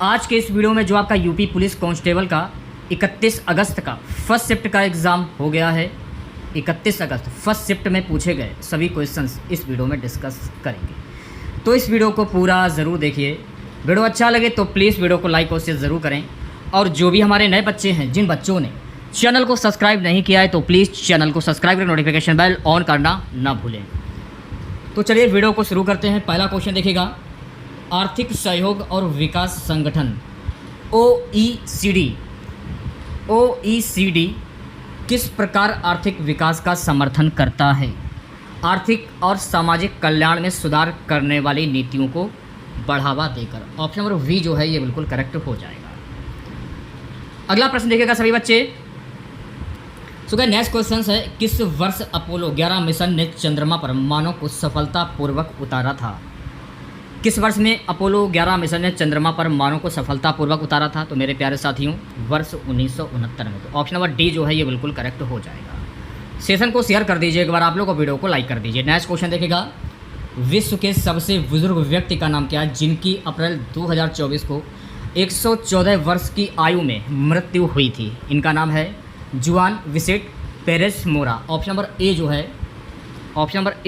आज के इस वीडियो में जो आपका यूपी पुलिस कांस्टेबल का 31 अगस्त का फर्स्ट शिफ्ट का एग्ज़ाम हो गया है। 31 अगस्त फर्स्ट शिफ्ट में पूछे गए सभी क्वेश्चंस इस वीडियो में डिस्कस करेंगे, तो इस वीडियो को पूरा ज़रूर देखिए। वीडियो अच्छा लगे तो प्लीज़ वीडियो को लाइक और शेयर ज़रूर करें, और जो भी हमारे नए बच्चे हैं, जिन बच्चों ने चैनल को सब्सक्राइब नहीं किया है तो प्लीज़ चैनल को सब्सक्राइब कर नोटिफिकेशन बेल ऑन करना ना भूलें। तो चलिए वीडियो को शुरू करते हैं। पहला क्वेश्चन देखिएगा, आर्थिक सहयोग और विकास संगठन OECD किस प्रकार आर्थिक विकास का समर्थन करता है? आर्थिक और सामाजिक कल्याण में सुधार करने वाली नीतियों को बढ़ावा देकर। ऑप्शन नंबर वी जो है ये बिल्कुल करेक्ट हो जाएगा। अगला प्रश्न देखिएगा सभी बच्चे। नेक्स्ट क्वेश्चन है, किस वर्ष अपोलो 11 मिशन ने चंद्रमा पर मानव को सफलतापूर्वक उतारा था? किस वर्ष में अपोलो 11 मिशन ने चंद्रमा पर मानव को सफलतापूर्वक उतारा था? तो मेरे प्यारे साथियों, वर्ष 1969 में। तो ऑप्शन नंबर डी जो है ये बिल्कुल करेक्ट हो जाएगा। सेशन को शेयर कर दीजिए एक बार आप लोग, और वीडियो को लाइक कर दीजिए। नेक्स्ट क्वेश्चन देखिएगा, विश्व के सबसे बुजुर्ग व्यक्ति का नाम क्या है जिनकी अप्रैल 2024 को 114 वर्ष की आयु में मृत्यु हुई थी? इनका नाम है जुआन विसेंट पेरेस मोरा। ऑप्शन नंबर ए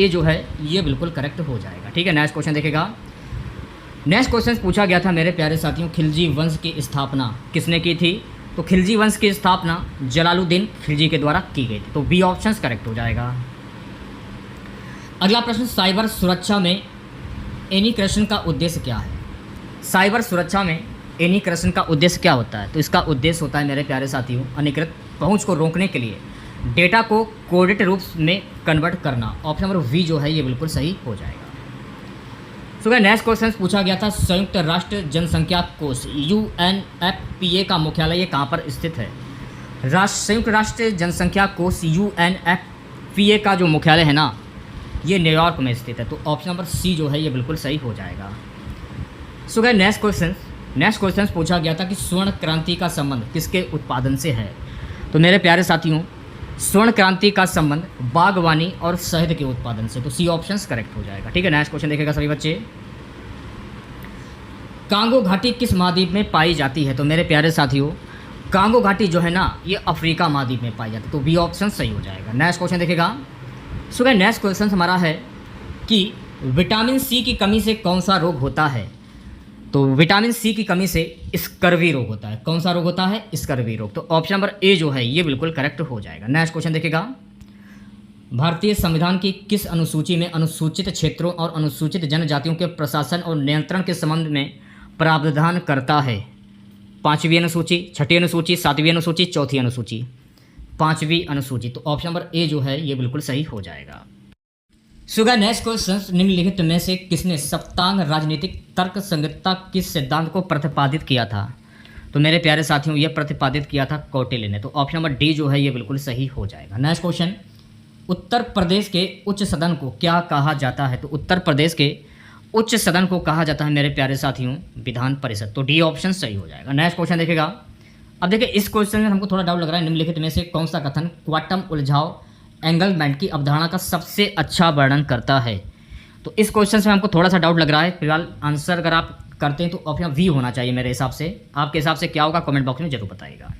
जो है ये बिल्कुल करेक्ट हो जाएगा। ठीक है, नेक्स्ट क्वेश्चन देखिएगा। नेक्स्ट क्वेश्चन पूछा गया था मेरे प्यारे साथियों, खिलजी वंश की स्थापना किसने की थी? तो खिलजी वंश की स्थापना जलालुद्दीन खिलजी के द्वारा की गई थी। तो बी ऑप्शन करेक्ट हो जाएगा। अगला प्रश्न, साइबर सुरक्षा में एन्क्रिप्शन का उद्देश्य क्या है? साइबर सुरक्षा में एन्क्रिप्शन का उद्देश्य क्या होता है? तो इसका उद्देश्य होता है मेरे प्यारे साथियों, अनधिकृत पहुंच को रोकने के लिए डेटा को कोडेड रूप में कन्वर्ट करना। ऑप्शन नंबर वी जो है ये बिल्कुल सही हो जाएगा। नेक्स्ट क्वेश्चन पूछा गया था, संयुक्त राष्ट्र जनसंख्या कोष UNFPA का मुख्यालय ये कहाँ पर स्थित है? संयुक्त राष्ट्र जनसंख्या कोष UNFPA का जो मुख्यालय है ना, ये न्यूयॉर्क में स्थित है। तो ऑप्शन नंबर सी जो है ये बिल्कुल सही हो जाएगा। नेक्स्ट क्वेश्चन पूछा गया था कि स्वर्ण क्रांति का संबंध किसके उत्पादन से है? तो मेरे प्यारे साथियों, स्वर्ण क्रांति का संबंध बागवानी और शहद के उत्पादन से। तो सी ऑप्शन करेक्ट हो जाएगा। ठीक है, नेक्स्ट क्वेश्चन देखेगा सभी बच्चे। कांगो घाटी किस महाद्वीप में पाई जाती है? तो मेरे प्यारे साथियों, कांगो घाटी जो है ना ये अफ्रीका महाद्वीप में पाई जाती है। तो बी ऑप्शन सही हो जाएगा। नेक्स्ट क्वेश्चन देखेगा। नेक्स्ट क्वेश्चन हमारा है कि विटामिन सी की कमी से कौन सा रोग होता है? तो विटामिन सी की कमी से स्कर्वी रोग होता है। कौन सा रोग होता है? स्कर्वी रोग। तो ऑप्शन नंबर ए जो है ये बिल्कुल करेक्ट हो जाएगा। नेक्स्ट क्वेश्चन देखेगा, भारतीय संविधान की किस अनुसूची में अनुसूचित क्षेत्रों और अनुसूचित जनजातियों के प्रशासन और नियंत्रण के संबंध में प्रावधान करता है? 5वीं अनुसूची, 6ठी अनुसूची, 7वीं अनुसूची, 4थी अनुसूची? 5वीं अनुसूची। तो ऑप्शन नंबर ए जो है ये बिल्कुल सही हो जाएगा। नेक्स्ट क्वेश्चन, निम्नलिखित में से किसने सप्तांग राजनीतिक तर्क संगतता के सिद्धांत को प्रतिपादित किया था? तो मेरे प्यारे साथियों, ये प्रतिपादित किया था कौटिल्य ने। तो ऑप्शन नंबर डी जो है ये बिल्कुल सही हो जाएगा। नेक्स्ट क्वेश्चन, उत्तर प्रदेश के उच्च सदन को क्या कहा जाता है? तो उत्तर प्रदेश के उच्च सदन को कहा जाता है मेरे प्यारे साथियों विधान परिषद। तो डी ऑप्शन सही हो जाएगा। नेक्स्ट क्वेश्चन देखेगा। अब देखिए, इस क्वेश्चन में हमको थोड़ा डाउट लग रहा है, निम्नलिखित में से कौन सा कथन क्वांटम उलझाव एंगलमेंट की अवधारणा का सबसे अच्छा वर्णन करता है? तो इस क्वेश्चन से हमको थोड़ा सा डाउट लग रहा है। फिलहाल आंसर अगर आप करते हैं तो ऑप्शन वी होना चाहिए मेरे हिसाब से। आपके हिसाब से क्या होगा कमेंट बॉक्स में जरूर बताइएगा।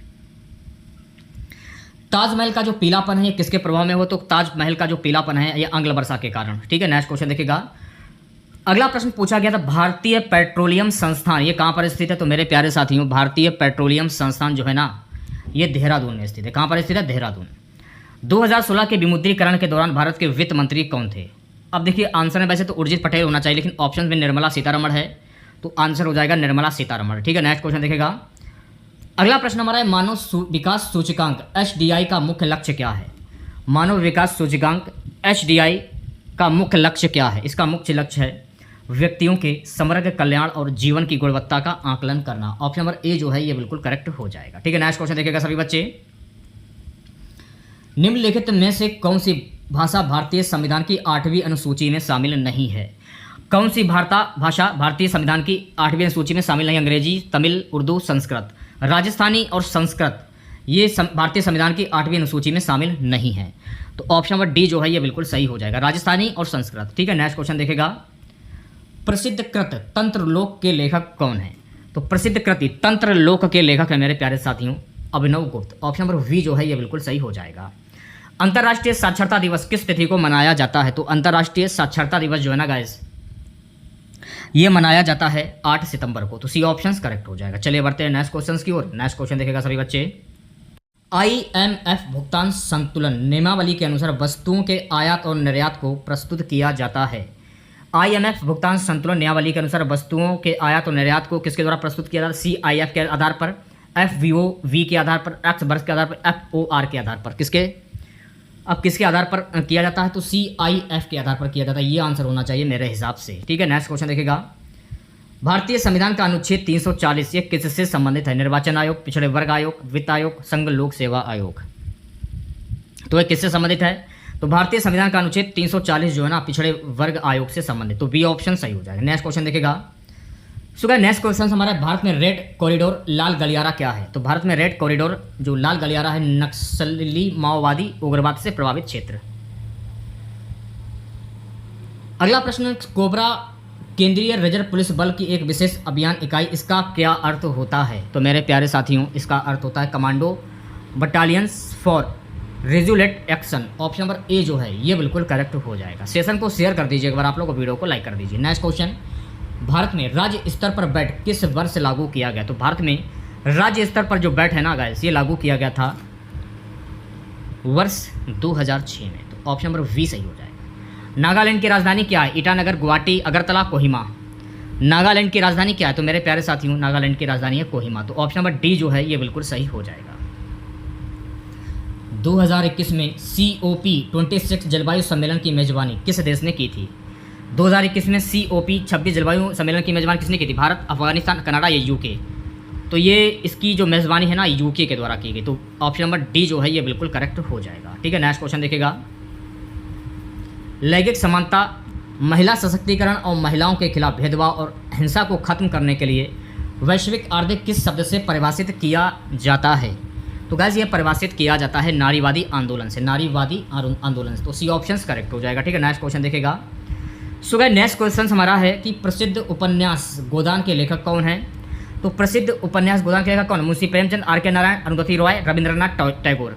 ताजमहल का जो पीलापन है ये किसके प्रभाव में हो? तो ताजमहल का जो पीलापन है ये आंग्ल वर्षा के कारण। ठीक है, नेक्स्ट क्वेश्चन देखिएगा। अगला प्रश्न पूछा गया था, भारतीय पेट्रोलियम संस्थान ये कहाँ पर स्थित है? तो मेरे प्यारे साथियों, भारतीय पेट्रोलियम संस्थान जो है ना ये देहरादून में स्थित है। कहाँ पर स्थित है? देहरादून। 2016 के विमुद्रीकरण के दौरान भारत के वित्त मंत्री कौन थे? अब देखिए, आंसर में वैसे तो उर्जित पटेल होना चाहिए, लेकिन ऑप्शन में निर्मला सीतारमण है, तो आंसर हो जाएगा निर्मला सीतारमण। ठीक है, नेक्स्ट क्वेश्चन देखेगा। अगला प्रश्न हमारा है, मानव विकास सूचकांक HDI का मुख्य लक्ष्य क्या है? मानव विकास सूचकांक HDI का मुख्य लक्ष्य क्या है? इसका मुख्य लक्ष्य है व्यक्तियों के समग्र कल्याण और जीवन की गुणवत्ता का आकलन करना। ऑप्शन नंबर ए जो है ये बिल्कुल करेक्ट हो जाएगा। ठीक है, नेक्स्ट क्वेश्चन देखेगा सभी बच्चे। निम्नलिखित में से कौन सी भाषा भारतीय संविधान की 8वीं अनुसूची में शामिल नहीं है? कौन सी भाषा भारतीय संविधान की 8वीं अनुसूची में शामिल नहीं? अंग्रेजी, तमिल, उर्दू, संस्कृत? राजस्थानी और संस्कृत ये भारतीय संविधान की 8वीं अनुसूची में शामिल नहीं है। तो ऑप्शन नंबर डी जो है ये बिल्कुल सही हो जाएगा, राजस्थानी और संस्कृत। ठीक है, नेक्स्ट क्वेश्चन देखेगा, प्रसिद्ध कृत तंत्र लोक के लेखक कौन है? तो प्रसिद्ध कृति तंत्र लोक के लेखक है मेरे प्यारे साथियों अभिनव गुप्त। ऑप्शन नंबर वी जो है ये बिल्कुल सही हो जाएगा। अंतर्राष्ट्रीय साक्षरता दिवस किस तिथि को मनाया जाता है? तो अंतर्राष्ट्रीय साक्षरता दिवस जो है ना गाइस ये मनाया जाता है 8 सितंबर को। तो सी ऑप्शन करेक्ट हो जाएगा। चलिए बढ़ते हैं नेक्स्ट क्वेश्चन की ओर। नेक्स्ट क्वेश्चन देखेगा सभी बच्चे। IMF भुगतान संतुलन नियमावली के अनुसार वस्तुओं के आयात और निर्यात को प्रस्तुत किया जाता है। IMF भुगतान संतुलन नियमावली के अनुसार वस्तुओं के आयात और निर्यात को किसके द्वारा प्रस्तुत किया जाता है? CIF के आधार पर, FVOV के आधार पर, X वर्ष के आधार पर, FOR के आधार पर। किसके आधार पर किया जाता है? तो CIF के आधार पर किया जाता है। ये आंसर होना चाहिए मेरे हिसाब से। ठीक है, नेक्स्ट क्वेश्चन देखेगा। भारतीय संविधान का अनुच्छेद 340 ये किससे संबंधित है? निर्वाचन आयोग, पिछड़े वर्ग आयोग, वित्त आयोग, संघ लोक सेवा आयोग। तो ये किससे संबंधित है? तो भारतीय संविधान का अनुच्छेद 340 जो है ना पिछड़े वर्ग आयोग से संबंधित। तो बी ऑप्शन सही हो जाएगा। नेक्स्ट क्वेश्चन देखेगा। नेक्स्ट क्वेश्चन हमारा भारत में रेड कॉरिडोर लाल गलियारा क्या है? तो भारत में रेड कॉरिडोर जो लाल गलियारा है नक्सली माओवादी उग्रवाद से प्रभावित क्षेत्र। अगला प्रश्न, कोबरा केंद्रीय रिजर्व पुलिस बल की एक विशेष अभियान इकाई, इसका क्या अर्थ होता है? तो मेरे प्यारे साथियों इसका अर्थ होता है commando battalions for resolute action. Option number A जो है ये बिल्कुल करेक्ट हो जाएगा। सेशन को शेयर कर दीजिए एक बार आप लोग, वीडियो को लाइक कर दीजिए। नेक्स्ट क्वेश्चन, भारत में राज्य स्तर पर बैट किस वर्ष लागू किया गया? तो भारत में राज्य स्तर पर जो बैट है ना गाइस ये लागू किया गया था वर्ष 2006 में। तो ऑप्शन नंबर वी सही हो जाएगा। नागालैंड की राजधानी क्या है? ईटानगर, गुवाहाटी, अगरतला, कोहिमा। नागालैंड की राजधानी क्या है? तो मेरे प्यारे साथियों नागालैंड की राजधानी है कोहिमा। तो ऑप्शन नंबर डी जो है ये बिल्कुल सही हो जाएगा। 2021 में COP26 जलवायु सम्मेलन की मेजबानी किस देश ने की थी? 2021 में COP26 जलवायु सम्मेलन की मेजबानी किसने की थी? भारत, अफगानिस्तान, कनाडा या यूके। तो ये इसकी जो मेजबानी है ना यूके के द्वारा की गई। तो ऑप्शन नंबर डी जो है ये बिल्कुल करेक्ट हो जाएगा। ठीक है, नेक्स्ट क्वेश्चन देखेगा। लैंगिक समानता, महिला सशक्तिकरण और महिलाओं के खिलाफ भेदभाव और हिंसा को खत्म करने के लिए वैश्विक आर्थिक किस शब्द से परिभाषित किया जाता है? तो गाइस ये परिभाषित किया जाता है नारीवादी आंदोलन से। नारीवादी आंदोलन से। तो सी ऑप्शन करेक्ट हो जाएगा। ठीक है, नेक्स्ट क्वेश्चन देखेगा। गाइस नेक्स्ट क्वेश्चन हमारा है कि प्रसिद्ध उपन्यास गोदान के लेखक कौन है? तो प्रसिद्ध उपन्यास गोदान के लेखक कौन? मुंशी प्रेमचंद, R.K. नारायण, अरुंधति रॉय, रविंद्रनाथ टैगोर।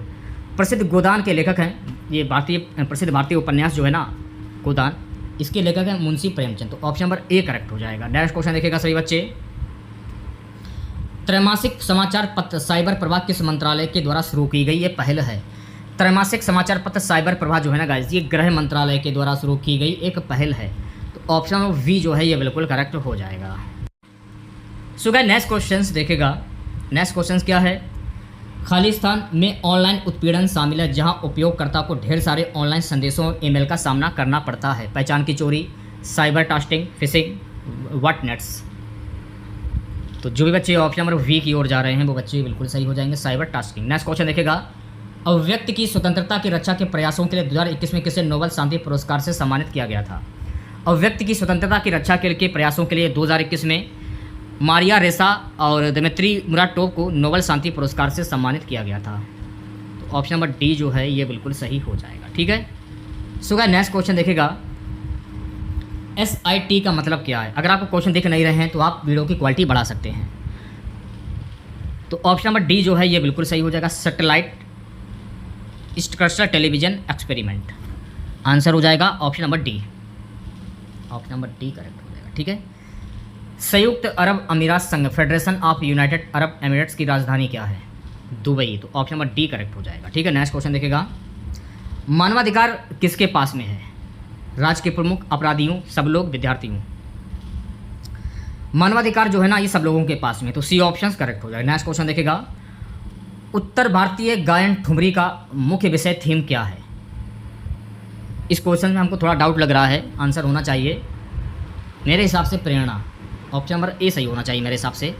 प्रसिद्ध गोदान के लेखक हैं ये प्रसिद्ध भारतीय उपन्यास जो है ना गोदान, इसके लेखक हैं मुंशी प्रेमचंद। तो ऑप्शन नंबर ए करेक्ट हो जाएगा। नेक्स्ट क्वेश्चन देखेगा सभी बच्चे। त्रैमासिक समाचार पत्र साइबर प्रभा किस मंत्रालय के द्वारा शुरू की गई? ये पहल है। त्रैमासिक समाचार पत्र साइबर प्रभा जो है ना गाइस ये गृह मंत्रालय के द्वारा शुरू की गई एक पहल है। तो ऑप्शन नंबर वी जो है ये बिल्कुल करेक्ट हो जाएगा। गाइस नेक्स्ट क्वेश्चन देखेगा। नेक्स्ट क्वेश्चन क्या है? खालिस्तान में ऑनलाइन उत्पीड़न शामिल है जहां उपयोगकर्ता को ढेर सारे ऑनलाइन संदेशों और ईमेल का सामना करना पड़ता है। पहचान की चोरी, साइबर टास्टिंग, फिशिंग, बॉटनेट्स। तो जो भी बच्चे ऑप्शन नंबर वी की ओर जा रहे हैं वो बच्चे बिल्कुल सही हो जाएंगे, साइबर टास्किंग। नेक्स्ट क्वेश्चन देखेगा। अभिव्यक्ति की स्वतंत्रता की रक्षा के प्रयासों के लिए 2021 में किसे नोबेल शांति पुरस्कार से सम्मानित किया गया था? अभिव्यक्ति की स्वतंत्रता की रक्षा के प्रयासों के लिए 2021 में मारिया रेसा और दिमित्री मुराटोव को नोबेल शांति पुरस्कार से सम्मानित किया गया था। तो ऑप्शन नंबर डी जो है ये बिल्कुल सही हो जाएगा। ठीक है, गाइस नेक्स्ट क्वेश्चन देखेगा। SIT का मतलब क्या है? अगर आपको क्वेश्चन दिख नहीं रहे हैं तो आप वीडियो की क्वालिटी बढ़ा सकते हैं। तो ऑप्शन नंबर डी जो है ये बिल्कुल सही हो जाएगा। Satellite structure television experiment answer हो जाएगा option number D. Option number D correct हो जाएगा। ठीक है, संयुक्त अरब अमीरात संघ federation of United Arab Emirates की राजधानी क्या है? दुबई। तो ऑप्शन नंबर डी करेक्ट हो जाएगा। ठीक है, नेक्स्ट क्वेश्चन देखेगा। मानवाधिकार किसके पास में है? राज्य के प्रमुख, अपराधियों, सब लोग, विद्यार्थियों। मानवाधिकार जो है ना ये सब लोगों के पास में। तो सी ऑप्शन करेक्ट हो जाएगा। नेक्स्ट क्वेश्चन देखेगा। उत्तर भारतीय गायन ठुमरी का मुख्य विषय थीम क्या है? इस क्वेश्चन में हमको थोड़ा डाउट लग रहा है, आंसर होना चाहिए मेरे हिसाब से प्रेरणा। ऑप्शन नंबर ए सही होना चाहिए मेरे हिसाब से।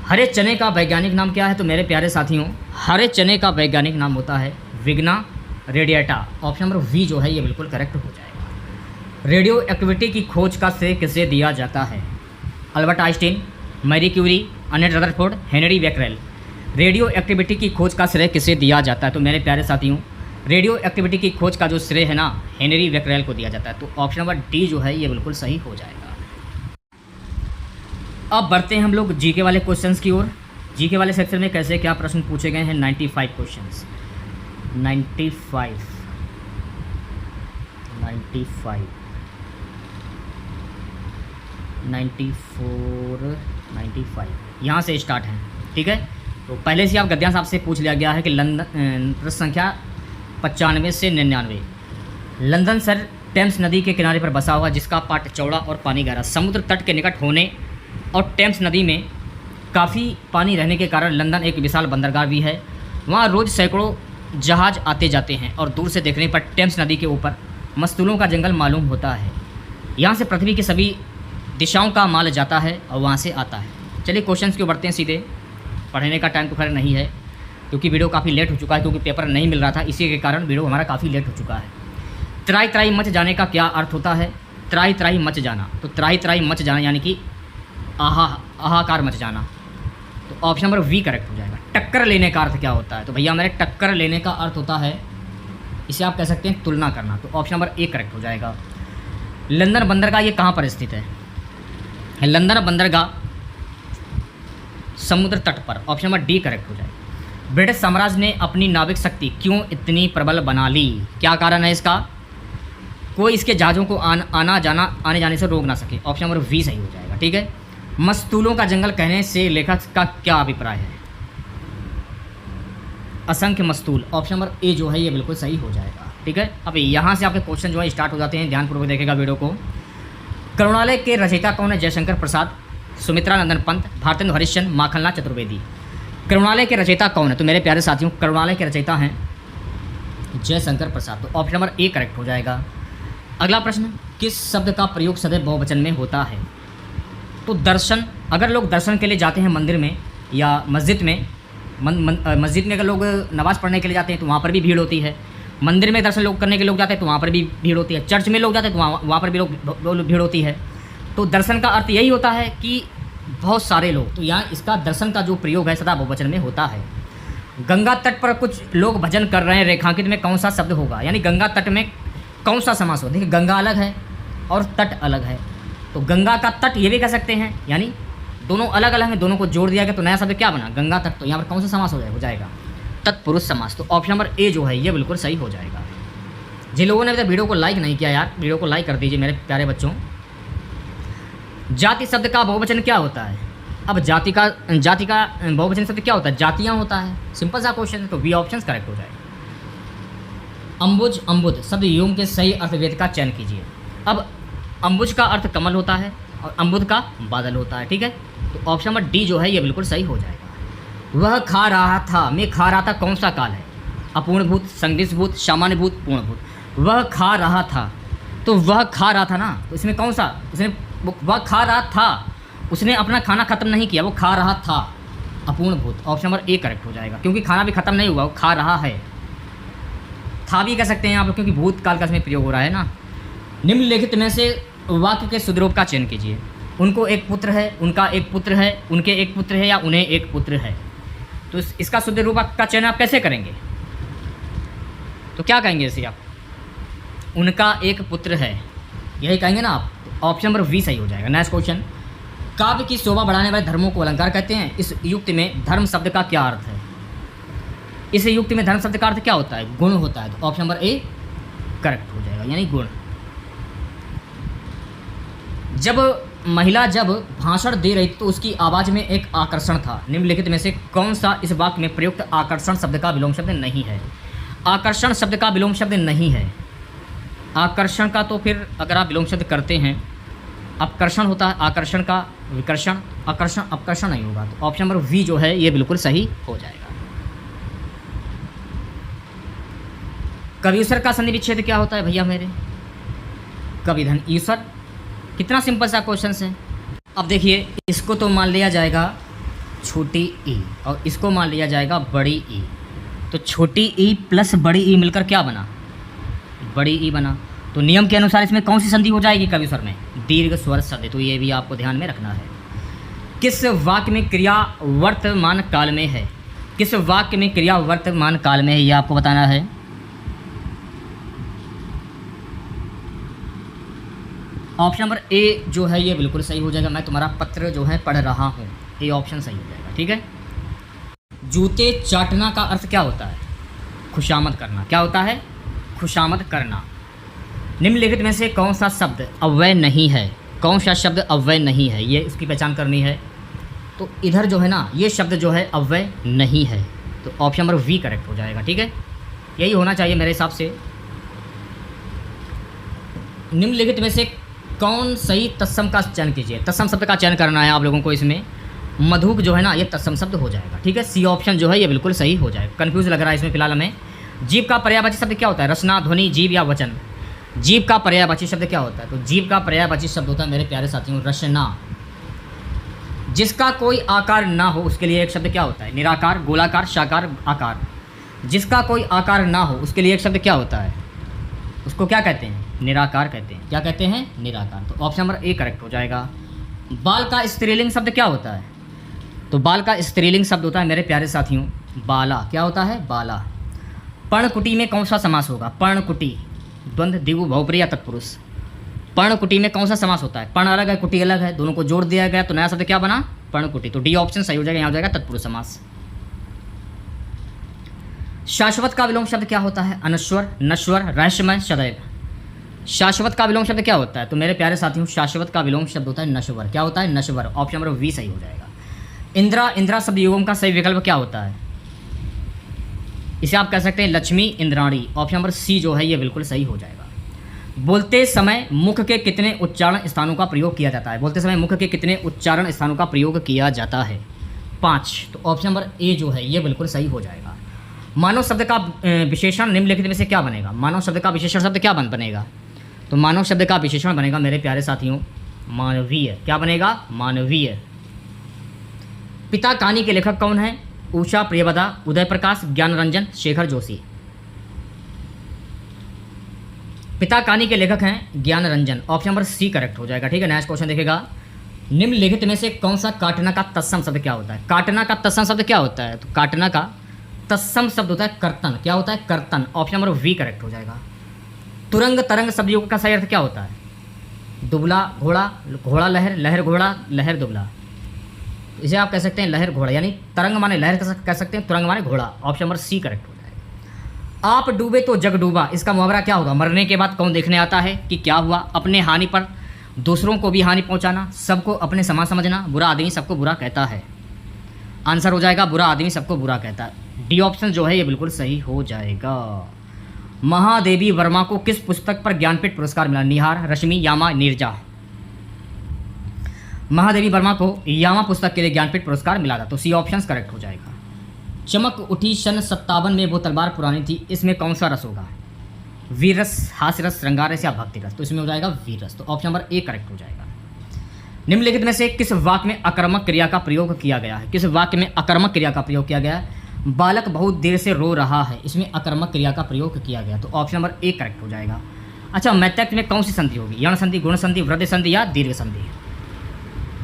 हरे चने का वैज्ञानिक नाम क्या है? तो मेरे प्यारे साथियों हरे चने का वैज्ञानिक नाम होता है विग्ना रेडिएटा। ऑप्शन नंबर वी जो है ये बिल्कुल करेक्ट हो जाएगा। रेडियो एक्टिविटी की खोज का श्रेय किसे दिया जाता है? Albert Einstein, Marie Curie, Ernest Rutherford, Henri Becquerel. Radioactivity की खोज का श्रेय किसे दिया जाता है? तो मेरे प्यारे साथियों रेडियो एक्टिविटी की खोज का जो श्रेय है ना हेनरी बेकरेल को दिया जाता है। तो ऑप्शन नंबर डी जो है ये बिल्कुल सही हो जाएगा। अब बढ़ते हैं हम लोग जीके वाले क्वेश्चंस की ओर। जीके वाले सेक्शन में कैसे क्या प्रश्न पूछे गए हैं। 95 क्वेश्चंस, 95 94 95 यहाँ से स्टार्ट है, ठीक है। तो पहले से आप गद्यांश आपसे पूछ लिया गया है कि लंदन प्रश्न संख्या 95 से 99। लंदन शहर टेम्स नदी के किनारे पर बसा हुआ, जिसका पाट चौड़ा और पानी गहरा। समुद्र तट के निकट होने और टेम्स नदी में काफ़ी पानी रहने के कारण लंदन एक विशाल बंदरगाह भी है। वहाँ रोज़ सैकड़ों जहाज़ आते जाते हैं और दूर से देखने पर टेम्स नदी के ऊपर मस्तूलों का जंगल मालूम होता है। यहाँ से पृथ्वी की सभी दिशाओं का माल जाता है और वहाँ से आता है। चलिए क्वेश्चंस क्यों बढ़ते हैं सीधे। पढ़ने का टाइम तो खैर नहीं है, क्योंकि वीडियो काफ़ी लेट हो चुका है, क्योंकि पेपर नहीं मिल रहा था, इसी के कारण वीडियो हमारा काफ़ी लेट हो चुका है। त्राई त्राई मच जाने का क्या अर्थ होता है। त्राई त्राई मच जाना, तो त्राई त्राई मच जाना यानी कि आहाकार मच जाना। तो ऑप्शन नंबर वी करेक्ट हो जाएगा। टक्कर लेने का अर्थ क्या होता है, तो भैया मेरे टक्कर लेने का अर्थ होता है, इसे आप कह सकते हैं तुलना करना। तो ऑप्शन नंबर ए करेक्ट हो जाएगा। लंदन बंदरगाह ये कहाँ पर स्थित है। लंदन बंदरगाह समुद्र तट पर। ऑप्शन नंबर डी करेक्ट हो जाएगा। ब्रिटिश साम्राज्य ने अपनी नाविक शक्ति क्यों इतनी प्रबल बना ली, क्या कारण है इसका। कोई इसके जहाज़ों को आने जाने से रोक ना सके। ऑप्शन नंबर वी सही हो जाएगा, ठीक है। मस्तूलों का जंगल कहने से लेखक का क्या अभिप्राय है। असंख्य मस्तूल। ऑप्शन नंबर ए जो है ये बिल्कुल सही हो जाएगा, ठीक है। अब यहाँ से आपके क्वेश्चन जो है स्टार्ट हो जाते हैं, ध्यानपूर्वक देखेगा वीडियो को। करुणालय के रचयिता कौन है। जयशंकर प्रसाद, सुमित्रा नंदन पंत, भारतेंदु हरिश्चंद्र, माखनलाल चतुर्वेदी। करुणालय के रचयिता कौन है, तो मेरे प्यारे साथियों करुणालय के रचयिता हैं जयशंकर प्रसाद। तो ऑप्शन नंबर ए करेक्ट हो जाएगा। अगला प्रश्न, किस शब्द का प्रयोग सदैव बहुवचन में होता है। तो दर्शन, अगर लोग दर्शन के लिए जाते हैं मंदिर में या मस्जिद में, मस्जिद में अगर लोग नमाज़ पढ़ने के लिए जाते हैं तो वहाँ पर भी भीड़ होती है। मंदिर में दर्शन लोग करने के लोग जाते हैं तो वहाँ पर भी भीड़ होती है। चर्च में लोग जाते हैं तो वहाँ पर भी लोग भीड़ होती है। तो दर्शन का अर्थ यही होता है कि बहुत सारे लोग। तो यहाँ इसका दर्शन का जो प्रयोग है सदा बहुवचन में होता है। गंगा तट पर कुछ लोग भजन कर रहे हैं, रेखांकित में कौन सा शब्द होगा, यानी गंगा तट में कौन सा समास होगा। देखिए गंगा अलग है और तट अलग है, तो गंगा का तट ये भी कह सकते हैं, यानी दोनों अलग अलग हैं, दोनों को जोड़ दिया गया तो नया शब्द क्या बना, गंगा तट। तो यहाँ पर कौन सा समास हो जाएगा तत्पुरुष समास। तो ऑप्शन नंबर ए जो है ये बिल्कुल सही हो जाएगा। जिन लोगों ने अभी तक वीडियो को लाइक नहीं किया यार, वीडियो को लाइक कर दीजिए मेरे प्यारे बच्चों। जाति शब्द का बहुवचन क्या होता है। अब जाति का बहुवचन शब्द क्या होता है, जातियाँ होता है। सिंपल सा क्वेश्चन है, तो बी ऑप्शन करेक्ट हो जाएगा। अम्बुज अम्बुद शब्द युग्म के सही अर्थवेद का चयन कीजिए। अब अम्बुज का अर्थ कमल होता है और अम्बुद का बादल होता है, ठीक है। तो ऑप्शन नंबर डी जो है ये बिल्कुल सही हो जाएगा। वह खा रहा था में खा रहा था कौन सा काल है। अपूर्णभूत, संदिग्धभूत, सामान्यभूत, पूर्णभूत। वह खा रहा था, तो वह खा रहा था ना, तो इसमें कौन सा, वह खा रहा था, उसने अपना खाना खत्म नहीं किया, वो खा रहा था, अपूर्णभूत। ऑप्शन नंबर ए करेक्ट हो जाएगा, क्योंकि खाना भी खत्म नहीं हुआ, वो खा रहा है। था भी कह सकते हैं आप, क्योंकि भूतकाल का इसमें प्रयोग हो रहा है ना। निम्नलिखित में से वाक्य के शुद्धरूप का चयन कीजिए। उनको एक पुत्र है, उनका एक पुत्र है, उनके एक पुत्र है या उन्हें एक पुत्र है। तो इसका शुद्ध रूप का चयन आप कैसे करेंगे, तो क्या कहेंगे इसे आप, उनका एक पुत्र है, यही कहेंगे ना आप। तो ऑप्शन नंबर वी सही हो जाएगा। नेक्स्ट क्वेश्चन, काव्य की शोभा बढ़ाने वाले धर्मों को अलंकार कहते हैं। इस युक्ति में धर्म शब्द का क्या अर्थ है। इस युक्ति में धर्म शब्द का अर्थ क्या होता है, गुण होता है। तो ऑप्शन नंबर ए करेक्ट हो जाएगा, यानी गुण। जब महिला भाषण दे रही तो उसकी आवाज़ में एक आकर्षण था। निम्नलिखित में से कौन सा इस वाक्य में प्रयुक्त आकर्षण शब्द का विलोम शब्द नहीं है। आकर्षण शब्द का विलोम शब्द नहीं है। आकर्षण का तो फिर अगर आप विलोम शब्द करते हैं, अपकर्षण होता है, आकर्षण का विकर्षण, आकर्षण अपकर्षण नहीं होगा। तो ऑप्शन नंबर वी जो है ये बिल्कुल सही हो जाएगा। कविश्वर का संधि विच्छेद क्या होता है भैया मेरे, कविधन ईश्वर। कितना सिंपल सा क्वेश्चन है। अब देखिए, इसको तो मान लिया जाएगा छोटी ई और इसको मान लिया जाएगा बड़ी ई। तो छोटी ई प्लस बड़ी ई मिलकर क्या बना, बड़ी ई बना। तो नियम के अनुसार इसमें कौन सी संधि हो जाएगी कविस्वर में, दीर्घ स्वर संधि। तो ये भी आपको ध्यान में रखना है। किस वाक्य में क्रिया वर्तमान काल में है। किस वाक्य में क्रिया वर्तमान काल में है, ये आपको बताना है। ऑप्शन नंबर ए जो है ये बिल्कुल सही हो जाएगा, मैं तुम्हारा पत्र जो है पढ़ रहा हूँ, ये ऑप्शन सही हो जाएगा। ठीक है। जूते चाटना का अर्थ क्या होता है? खुशामद करना। क्या होता है? खुशामद करना। निम्नलिखित में से कौन सा शब्द अव्यय नहीं है? कौन सा शब्द अव्यय नहीं है, ये इसकी पहचान करनी है। तो इधर जो है ना, ये शब्द जो है अव्यय नहीं है, तो ऑप्शन नंबर वी करेक्ट हो जाएगा। ठीक है, यही होना चाहिए मेरे हिसाब से। निम्नलिखित में से कौन सही तत्सम का चयन कीजिए। तत्सम शब्द का चयन करना है आप लोगों को इसमें। मधुक जो है ना, ये तत्सम शब्द हो जाएगा। ठीक है, सी ऑप्शन जो है ये बिल्कुल सही हो जाएगा। कन्फ्यूज लग रहा है इसमें फिलहाल हमें। जीव का पर्यायवाची शब्द क्या होता है? रचना, ध्वनि, जीव या वचन। जीव का पर्यायवाची शब्द क्या होता है? तो जीव का पर्यायवाची शब्द होता है मेरे प्यारे साथियों रचना। जिसका कोई आकार ना हो उसके लिए एक शब्द क्या होता है? निराकार, गोलाकार, साकार, आकार। जिसका कोई आकार ना हो उसके लिए एक शब्द क्या होता है? उसको क्या कहते हैं? निराकार कहते हैं। क्या कहते हैं? निराकार। तो ऑप्शन नंबर ए करेक्ट हो जाएगा। बाल का स्त्रीलिंग शब्द क्या होता है? तो बाल का स्त्रीलिंग शब्द होता है मेरे प्यारे साथियों बाला। क्या होता है? बाला। पर्णकुटी में कौन सा समास होगा? पर्णकुटी, द्वंद्व, द्विगु, बहुप्रिय या तत्पुरुष। पर्णकुटी में कौन सा समास होता है? पर्ण अलग है, कुटी अलग है, दोनों को जोड़ दिया गया तो नया शब्द क्या बना? पर्णकुटी। तो डी ऑप्शन सही हो जाएगा, यहाँ हो जाएगा तत्पुरुष समास। शाश्वत का विलोम शब्द क्या होता है? अनश्वर, नश्वर, रहस्यमय, सदैव। शाश्वत का विलोम शब्द क्या होता है? तो मेरे प्यारे साथियों शाश्वत का विलोम शब्द होता है नश्वर। क्या होता है? नश्वर। ऑप्शन नंबर वी सही हो जाएगा। इंद्रा, इंद्रा शब्द युगम का सही विकल्प क्या होता है? इसे आप कह सकते हैं Lakshmi, Indrani. Option number C जो है ये बिल्कुल सही हो जाएगा। बोलते समय मुख के कितने उच्चारण स्थानों का प्रयोग किया जाता है? बोलते समय मुख के कितने उच्चारण स्थानों का प्रयोग किया जाता है? 5। तो ऑप्शन नंबर ए जो है ये बिल्कुल सही हो जाएगा। मानव शब्द का विशेषण निम्नलिखित में से क्या बनेगा? मानव शब्द का विशेषण शब्द क्या बनेगा? तो मानव शब्द का विशेषण बनेगा मेरे प्यारे साथियों मानवीय। क्या बनेगा? मानवीय। पिता कहानी के लेखक कौन है? उषा प्रियवदा, उदय प्रकाश, ज्ञान रंजन, शेखर जोशी। पिता कहानी के लेखक हैं Gyan Ranjan. Option number C correct हो जाएगा। ठीक है, नेक्स्ट क्वेश्चन देखेगा। निम्नलिखित में से कौन सा काटना का तत्सम शब्द क्या होता है? काटना का तत्सम शब्द क्या होता है? तो काटना का तत्सम शब्द होता है कर्तन। क्या होता है? कर्तन। ऑप्शन नंबर वी करेक्ट हो जाएगा। तुरंग तरंग शब्द युग का सही अर्थ क्या होता है? दुबला घोड़ा, घोड़ा लहर, लहर घोड़ा, लहर दुबला। इसे आप कह सकते हैं लहर घोड़ा, यानी तरंग माने लहर कह सकते हैं, तुरंग माने घोड़ा। ऑप्शन नंबर सी करेक्ट हो जाएगा। आप डूबे तो जग डूबा, इसका मुहावरा क्या होगा? मरने के बाद कौन देखने आता है कि क्या हुआ? अपने हानि पर दूसरों को भी हानि पहुंचाना, सबको अपने समान समझना, बुरा आदमी सबको बुरा कहता है। आंसर हो जाएगा बुरा आदमी सबको बुरा कहता है। डी ऑप्शन जो है ये बिल्कुल सही हो जाएगा। महादेवी वर्मा को किस पुस्तक पर ज्ञानपीठ पुरस्कार मिला? निहार, रश्मि, यामा, नीरजा। महादेवी वर्मा को यामा पुस्तक के लिए ज्ञानपीठ पुरस्कार मिला था, तो सी ऑप्शन करेक्ट हो जाएगा। चमक उठी सन 57 में वो तलवार पुरानी थी, इसमें कौन सा रस होगा? वीरस, हास्यरस, श्रृंगार रस या भक्ति रस। तो इसमें हो जाएगा वीरस। तो ऑप्शन नंबर ए करेक्ट हो जाएगा। निम्नलिखित में से किस वाक्य में आक्रामक क्रिया का प्रयोग किया गया है? किस वाक्य में आक्रामक क्रिया का प्रयोग किया गया है? बालक बहुत देर से रो रहा है, इसमें आक्रामक क्रिया का प्रयोग किया गया। तो ऑप्शन नंबर ए करेक्ट हो जाएगा। अच्छा, मैत्रेयी में कौन सी संधि होगी? यण संधि, गुण संधि, वृद्धि संधि या दीर्घ संधि?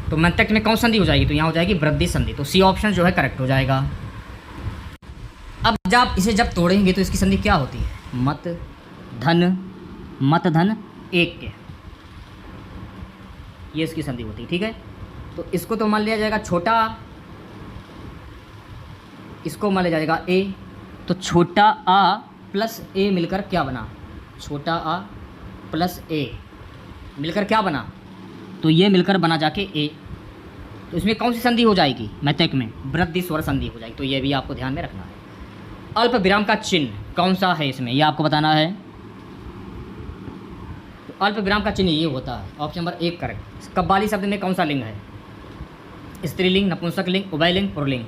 तो मैत्रेयी में कौन संधि हो जाएगी? तो यहाँ हो जाएगी वृद्धि संधि। तो सी ऑप्शन जो है करेक्ट हो जाएगा। अब जब इसे जब तोड़ेंगे तो इसकी संधि क्या होती है? मत धन, मत धन एक के, ये इसकी संधि होती है। ठीक है, तो इसको तो मान लिया जाएगा छोटा, इसको मान लिया जाएगा ए। तो छोटा आ प्लस ए मिलकर क्या बना? छोटा आ प्लस ए मिलकर क्या बना? तो ये मिलकर बना जाके ए। तो इसमें कौन सी संधि हो जाएगी? मैत्रेयी में वृद्धि स्वर संधि हो जाएगी। तो ये भी आपको ध्यान में रखना है। अल्प विराम का चिन्ह कौन सा है इसमें, ये आपको बताना है। तो अल्प विराम का चिन्ह ये होता है। ऑप्शन नंबर एक करेक्ट। कव्वाली शब्द में कौन सा लिंग है? स्त्रीलिंग, नपुंसक लिंग, उभयलिंग, पुल्लिंग।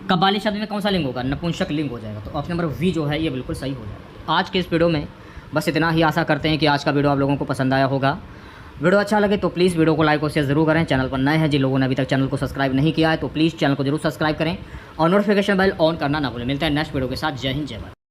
कव्वाली शब्द में कौन सा लिंग होगा? नपुंसक लिंग हो जाएगा। तो ऑप्शन नंबर वी जो है ये बिल्कुल सही हो जाएगा। आज के इस वीडियो में बस इतना ही। आशा करते हैं कि आज का वीडियो आप लोगों को पसंद आया होगा। वीडियो अच्छा लगे तो प्लीज़ वीडियो को लाइक और शेयर जरूर करें। चैनल पर नए हैं जिन लोगों ने अभी तक चैनल को सब्सक्राइब नहीं किया है तो प्लीज़ चैनल को जरूर सब्सक्राइब करें और नोटिफिकेशन बेल ऑन करना ना भूलें। मिलते हैं नेक्स्ट वीडियो के साथ। जय हिंद, जय भारत।